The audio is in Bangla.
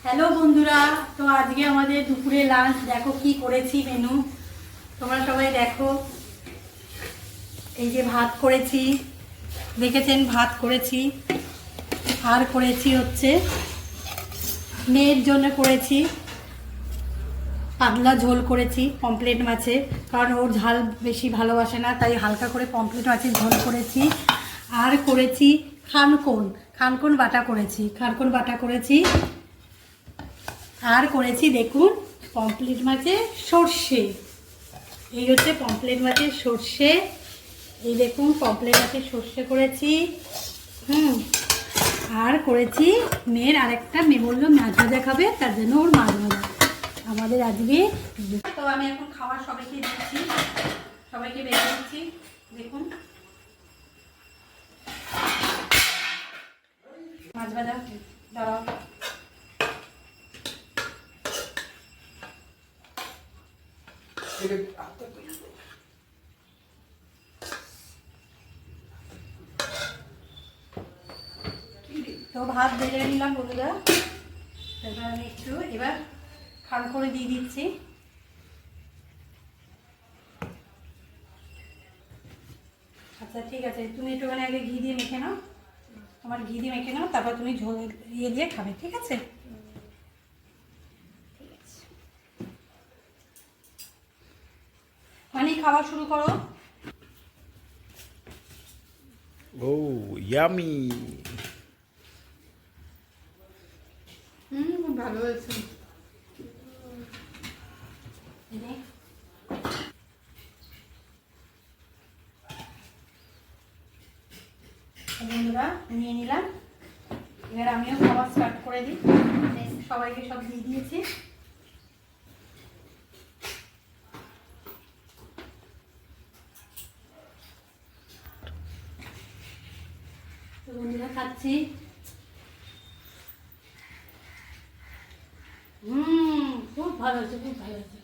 হ্যালো বন্ধুরা, তো আজকে আমাদের দুপুরে লাঞ্চ দেখো কি করেছি মেনু। তোমরা সবাই দেখো, এই যে ভাত করেছি, দেখেছেন ভাত করেছি, আর করেছি হচ্ছে মেয়ের জন্য করেছি পাতলা ঝোল করেছি পমফ্রেট মাছের, কারণ ওর ঝাল বেশি ভালোবাসে না, তাই হালকা করে পমফ্রেট মাছের ঝোল করেছি। আর করেছি খানকন বাটা করেছি। আর করেছি দেখুন পমফ্রেট মাছের সর্ষে। এই হচ্ছে পমফ্রেট মাছের সর্ষে। এই দেখুন পমফ্রেট মাছের সর্ষে করেছি। আর করেছি মেয়ের আরেকটা, মেয়ে বললো মাছ ভাজা খাবে, তার জন্য ওর মাছ ভাজা। আমাদের আজকে তো আমি এখন খাবার সবাইকে দিচ্ছি, সবাইকে বেড়ে দিচ্ছি। দেখুন মাছ ভাজা দাঁড়াও। তো ভাত বেড়ে নিলাম বন্ধুরা, এবার আমি এবার খান করে দিয়ে দিচ্ছি। আচ্ছা ঠিক আছে, তুমি একটুখানি আগে ঘি দিয়ে মেখে নাও, তোমার ঘি দিয়ে মেখে নাও, তারপর তুমি ঝোল দিয়ে খাবে, ঠিক আছে? মানে খাওয়া শুরু করো। ও ইয়ামি। খুব ভালো হয়েছে। বন্ধুরা নিয়ে নিলাম, এবার আমিও খাওয়া স্টার্ট করে দিই। সবাইকে সব দিয়ে দিয়েছি। তো বন্ধুরা খাচ্ছি। খুব ভালো হয়েছে, খুব ভালো হয়েছে।